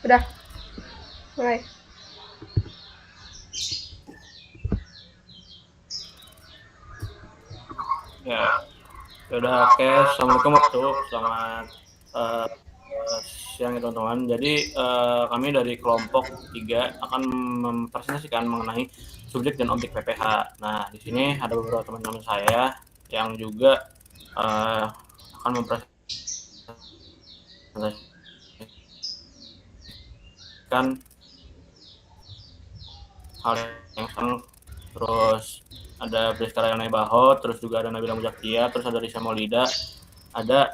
Udah, mulai. Ya, udah oke. Assalamualaikum warahmatullahi wabarakatuh. Selamat uh, siang ya teman-teman. Jadi kami dari kelompok 3 akan mempresentasikan mengenai subjek dan objek PPH. Nah, di sini ada beberapa teman-teman saya yang juga akan mempresentasikan hal yang sama. Terus ada Priska Rayana Bahot, terus juga ada Nabila Mujakia, terus ada Risa Maulida, ada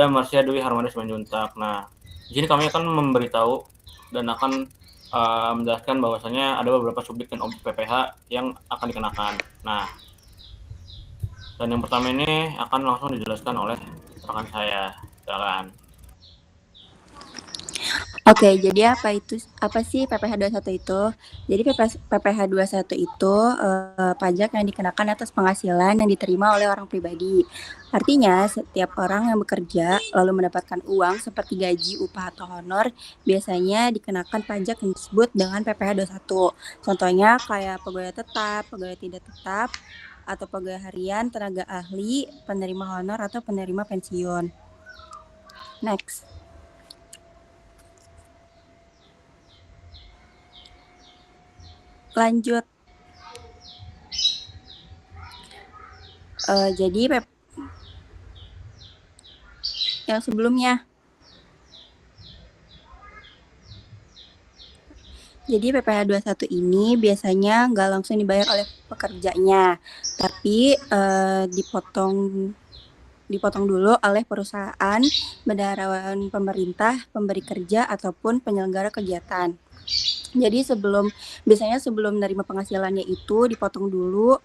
Marsha Dewi Harmada Simanjuntak. Nah, di sini kami akan memberitahu dan akan menjelaskan bahwasanya ada beberapa subjek dan objek PPH yang akan dikenakan. Nah, dan yang pertama ini akan langsung dijelaskan oleh rekan saya. Silakan. Oke, jadi apa sih PPh satu itu? Jadi PPh satu itu pajak yang dikenakan atas penghasilan yang diterima oleh orang pribadi. Artinya, setiap orang yang bekerja lalu mendapatkan uang seperti gaji, upah atau honor, biasanya dikenakan pajak yang disebut dengan PPh satu. Contohnya kayak pegawai tetap, pegawai tidak tetap, atau pegawai harian, tenaga ahli, penerima honor atau penerima pensiun. Next. Lanjut. Jadi yang sebelumnya. Jadi PPh 21 ini biasanya nggak langsung dibayar oleh pekerjanya, tapi dipotong dulu oleh perusahaan, bendaharawan pemerintah, pemberi kerja ataupun penyelenggara kegiatan. Jadi biasanya sebelum menerima penghasilannya itu dipotong dulu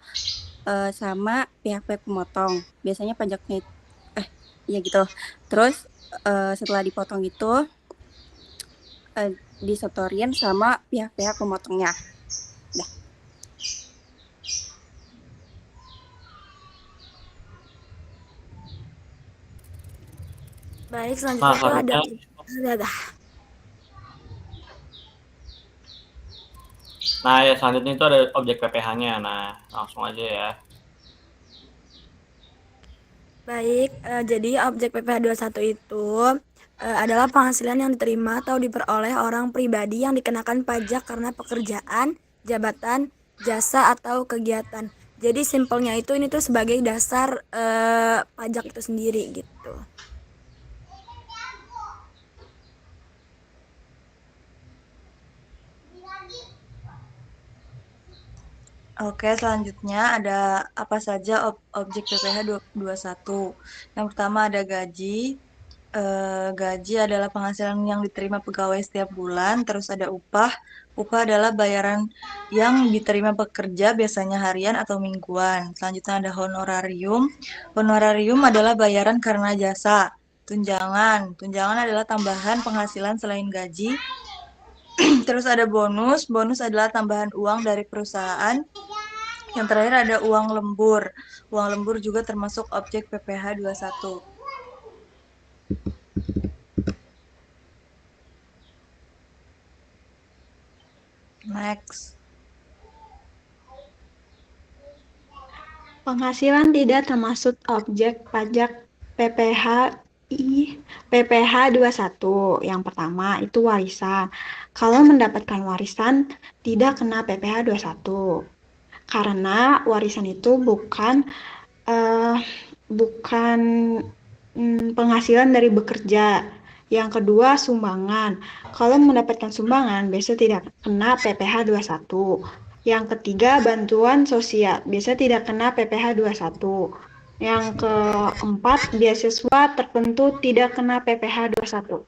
sama pihak-pihak pemotong. Biasanya pajaknya ya gitu. Terus setelah dipotong itu disetorin sama pihak-pihak pemotongnya. Dah. Baik, Nah, selanjutnya itu selanjutnya ada. itu ada objek PPH-nya. Nah, langsung aja ya. Baik, jadi objek PPh 21 itu adalah penghasilan yang diterima atau diperoleh orang pribadi yang dikenakan pajak karena pekerjaan, jabatan, jasa atau kegiatan. Jadi simpelnya itu ini tuh sebagai dasar pajak itu sendiri gitu. Oke, selanjutnya ada apa saja objek PPh 21. Yang pertama ada gaji. Gaji adalah penghasilan yang diterima pegawai setiap bulan. Terus ada upah. Upah adalah bayaran yang diterima pekerja biasanya harian atau mingguan. Selanjutnya ada honorarium. Honorarium adalah bayaran karena jasa. Tunjangan. Tunjangan adalah tambahan penghasilan selain gaji. Terus ada bonus. Bonus adalah tambahan uang dari perusahaan. Yang terakhir ada uang lembur. Uang lembur juga termasuk objek PPh 21. Next. Penghasilan tidak termasuk objek pajak PPh 21. Yang pertama itu warisan. Kalau mendapatkan warisan tidak kena PPh 21. Karena warisan itu eh, bukan penghasilan dari bekerja. Yang kedua, sumbangan. Kalau mendapatkan sumbangan, biasa tidak kena PPh 21. Yang ketiga, bantuan sosial. Biasa tidak kena PPh 21. Yang keempat, beasiswa tertentu tidak kena PPh 21.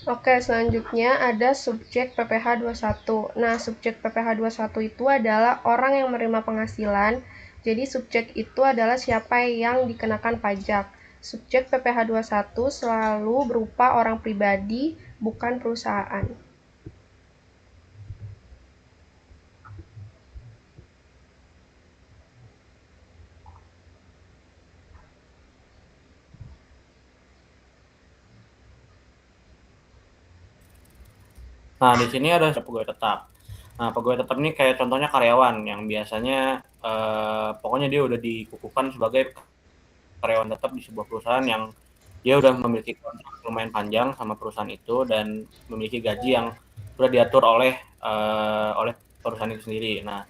Oke, selanjutnya ada subjek PPh 21. Nah, subjek PPh 21 itu adalah orang yang menerima penghasilan. Jadi subjek itu adalah siapa yang dikenakan pajak. Subjek PPh 21 selalu berupa orang pribadi, bukan perusahaan. Nah, di sini ada pegawai tetap. Nah, pegawai tetap ini kayak contohnya karyawan yang biasanya pokoknya dia udah dikukuhkan sebagai karyawan tetap di sebuah perusahaan yang dia udah memiliki kontrak lumayan panjang sama perusahaan itu dan memiliki gaji yang sudah diatur oleh perusahaan itu sendiri. Nah,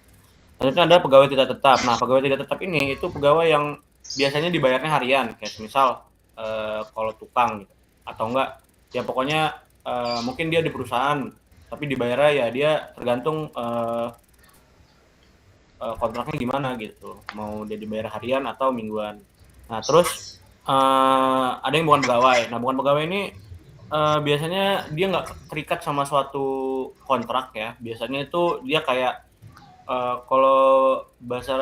selanjutnya ada pegawai tidak tetap. Nah, pegawai tidak tetap ini itu pegawai yang biasanya dibayarnya harian, kayak misal kalau tukang gitu, atau enggak ya pokoknya mungkin dia di perusahaan tapi dibayarnya ya dia tergantung kontraknya gimana gitu, mau dia dibayar harian atau mingguan. Nah, terus ada yang bukan pegawai. Nah, bukan pegawai ini biasanya dia nggak terikat sama suatu kontrak ya. Biasanya itu dia kayak kalau bahasa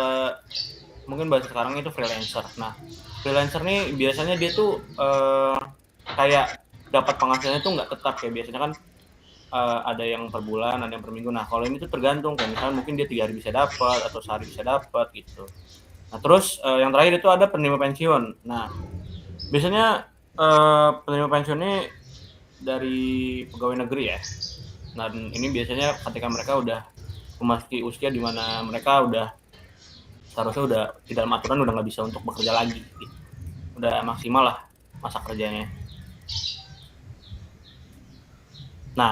mungkin bahasa sekarang itu freelancer. Nah, freelancer nih biasanya dia tuh kayak dapat penghasilannya tuh nggak tetap kayak biasanya kan ada yang per bulan, ada yang per minggu. Nah, kalau ini tuh tergantung kayak misalnya mungkin dia 3 hari bisa dapat atau sehari bisa dapat gitu. Nah, terus yang terakhir itu ada penerima pensiun. Nah, biasanya penerima pensiun ini dari pegawai negeri ya. Nah, ini biasanya ketika mereka udah memasuki usia di mana mereka udah seharusnya udah di dalam aturan udah nggak bisa untuk bekerja lagi gitu. Udah maksimal lah masa kerjanya. Nah,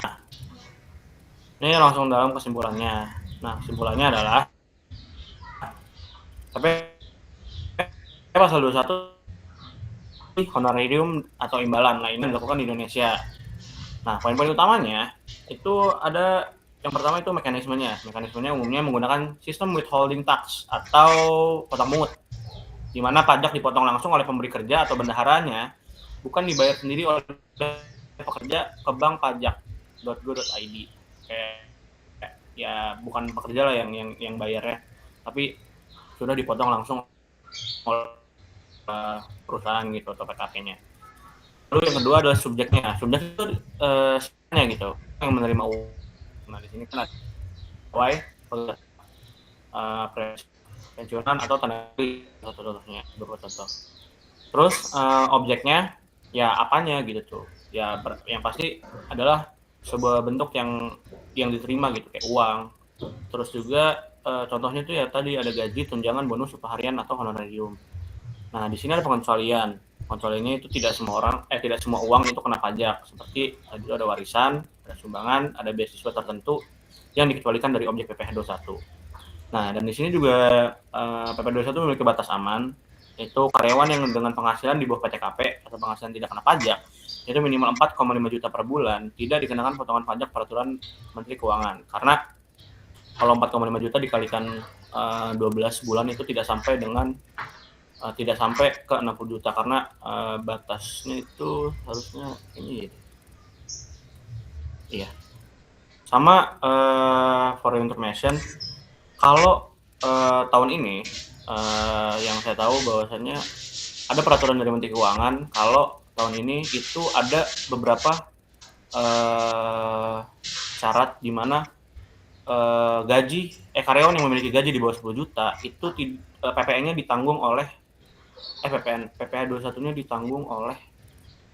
ini langsung dalam kesimpulannya. Nah, kesimpulannya adalah pasal 21 honorarium atau imbalan. Nah, ini dilakukan di Indonesia. Nah, poin-poin utamanya itu ada yang pertama itu mekanismenya. Mekanismenya umumnya menggunakan sistem withholding tax atau potong mungut, di mana pajak dipotong langsung oleh pemberi kerja atau bendaharanya, bukan dibayar sendiri oleh pekerja ke bank pajak.go.id. Kayak ya bukan pekerja lah yang bayarnya, tapi sudah dipotong langsung oleh perusahaan gitu atau PKP-nya. Lalu yang kedua adalah subjeknya. Subjek itu gitu yang menerima uang. Nah, di sini kan ada pegawai, pensiunan atau tenaga contohnya beberapa contoh. Terus objeknya ya apanya gitu tuh. Ya yang pasti adalah sebuah bentuk yang diterima gitu kayak uang. Terus juga contohnya tuh ya tadi ada gaji, tunjangan, bonus, upah harian atau honorarium. Nah, di sini ada pengecualian. Pengecualiannya itu tidak semua uang itu kena pajak. Seperti tadi ada warisan, ada sumbangan, ada beasiswa tertentu yang dikecualikan dari objek PPh 21. Nah, dan di sini juga PPh 21 memiliki batas aman, yaitu karyawan yang dengan penghasilan di bawah PTKP atau penghasilan tidak kena pajak, itu minimal 4,5 juta per bulan, tidak dikenakan potongan pajak peraturan Menteri Keuangan. Karena kalau 4,5 juta dikalikan 12 bulan itu tidak sampai ke 60 juta karena batasnya itu harusnya ini iya. Sama for information, kalau tahun ini yang saya tahu bahwasannya ada peraturan dari Menteri Keuangan kalau tahun ini itu ada beberapa syarat di mana karyawan yang memiliki gaji di bawah 10 juta itu PPN-nya ditanggung oleh PPh 21-nya ditanggung oleh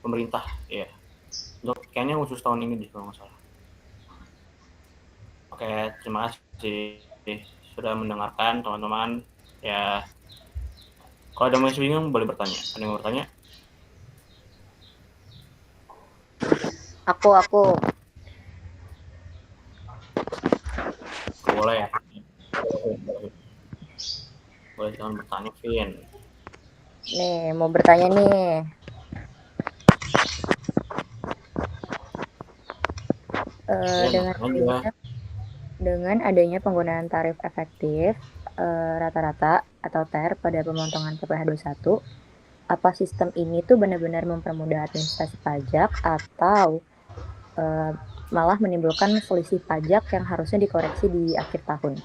pemerintah ya. Untuk kayaknya khusus tahun ini deh kalau nggak salah. Oke, terima kasih sudah mendengarkan teman-teman. Ya, kalau ada yang masih bingung boleh bertanya. Ada yang mau bertanya? Aku. Boleh. Boleh jangan bertanya, Vin. Nih, mau bertanya nih. Dengan adanya penggunaan tarif efektif rata-rata atau TER pada pemotongan PPh 21, apa sistem ini tuh benar-benar mempermudah administrasi pajak atau malah menimbulkan selisih pajak yang harusnya dikoreksi di akhir tahun?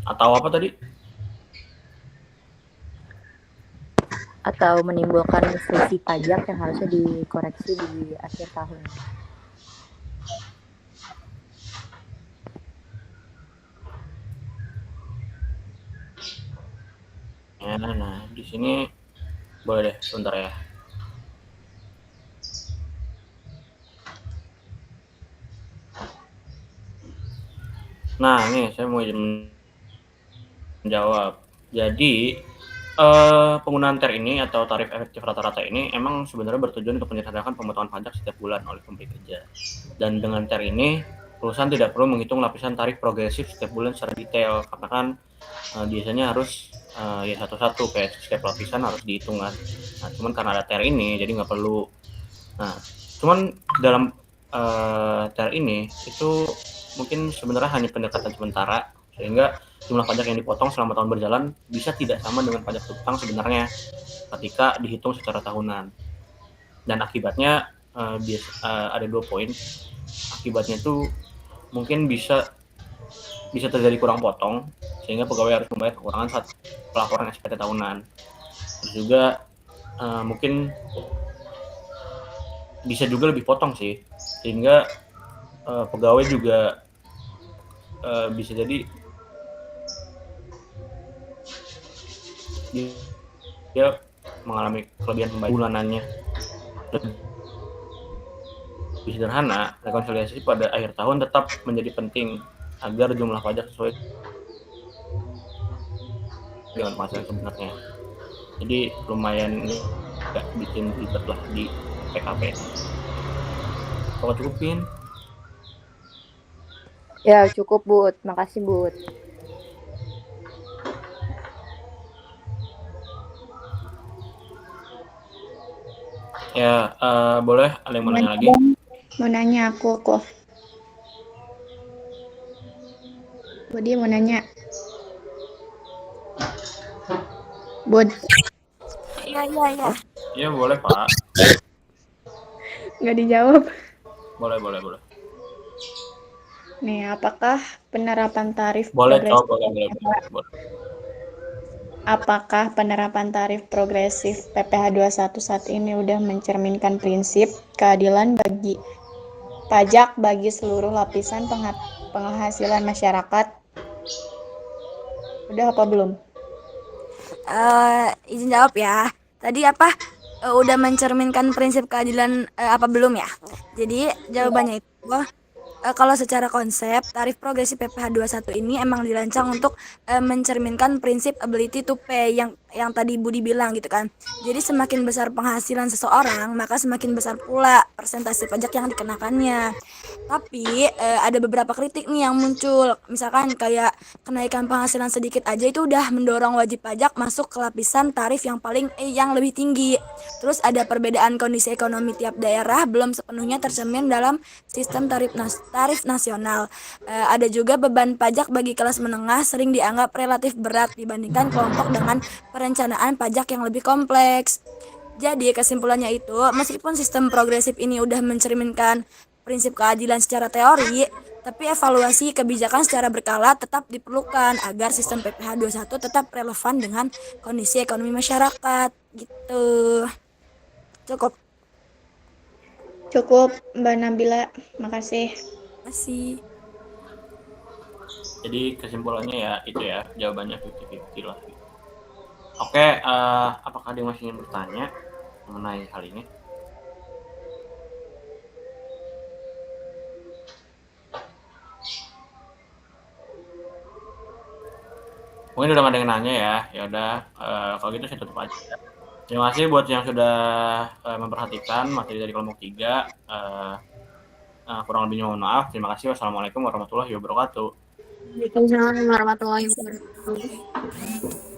Atau apa tadi? Atau menimbulkan selisih pajak yang harusnya dikoreksi di akhir tahun. Ya, nah, di sini boleh deh, sebentar ya. Nah, ini saya mau menjawab. Jadi, penggunaan TER ini atau tarif efektif rata-rata ini emang sebenarnya bertujuan untuk menyederhanakan pemotongan pajak setiap bulan oleh pemberi kerja. Dan dengan TER ini, perusahaan tidak perlu menghitung lapisan tarif progresif setiap bulan secara detail, karena kan biasanya harus ya satu-satu, kayak setiap lapisan harus dihitung kan. Nah, cuman karena ada TER ini, jadi nggak perlu. Nah, cuman dalam TER ini itu mungkin sebenarnya hanya pendekatan sementara, sehingga jumlah pajak yang dipotong selama tahun berjalan bisa tidak sama dengan pajak utang sebenarnya ketika dihitung secara tahunan. Dan akibatnya ada 2 poin. Akibatnya itu mungkin bisa terjadi kurang potong, sehingga pegawai harus membayar kekurangan saat pelaporan SPT tahunan. Terus juga mungkin bisa juga lebih potong sih, sehingga pegawai juga bisa jadi dia mengalami kelebihan pembayaran bulanannya. Lebih sederhana, rekonsiliasi pada akhir tahun tetap menjadi penting agar jumlah pajak sesuai dengan penghasilan sebenarnya. Jadi lumayan nggak bikin ribet lah di PKP. Kalau cukupin? Ya, cukup, Bud. Makasih, Bud. Ya, boleh ada yang mau nanya lagi? Mau nanya aku. Budi mau nanya. Bud, Iya. Iya, boleh, Pak. nggak dijawab. Boleh. Nih, apakah penerapan tarif Boleh, progresif boleh. Apakah penerapan tarif progresif PPh 21 saat ini udah mencerminkan prinsip keadilan bagi pajak bagi seluruh lapisan penghasilan masyarakat? Udah apa belum? Izin jawab ya. Tadi apa? Udah mencerminkan prinsip keadilan apa belum ya? Jadi jawabannya itu kalau secara konsep tarif progresif PPh 21 ini emang dirancang untuk mencerminkan prinsip ability to pay yang tadi Budi bilang gitu kan. Jadi semakin besar penghasilan seseorang, maka semakin besar pula persentase pajak yang dikenakannya. Tapi ada beberapa kritik nih yang muncul. Misalkan kayak kenaikan penghasilan sedikit aja itu udah mendorong wajib pajak masuk ke lapisan tarif yang yang lebih tinggi. Terus ada perbedaan kondisi ekonomi tiap daerah belum sepenuhnya tercermin dalam sistem tarif nasional. Ada juga beban pajak bagi kelas menengah sering dianggap relatif berat dibandingkan kelompok dengan perencanaan pajak yang lebih kompleks. Jadi kesimpulannya itu, meskipun sistem progresif ini udah mencerminkan prinsip keadilan secara teori, tapi evaluasi kebijakan secara berkala tetap diperlukan agar sistem PPh 21 tetap relevan dengan kondisi ekonomi masyarakat. Gitu. Cukup. Cukup, Mbak Nabila. Makasih. Masih. Jadi kesimpulannya ya itu ya, jawabannya 50-50 lah. Oke, apakah dia masih ingin bertanya mengenai hal ini? Mungkin udah nggak ada yang nanya ya. Ya udah, kalau gitu saya tutup aja. Terima kasih buat yang sudah memperhatikan materi dari kelompok 3. Kurang lebihnya mohon maaf. Terima kasih. Wassalamualaikum warahmatullahi wabarakatuh. Waalaikumsalam warahmatullahi wabarakatuh.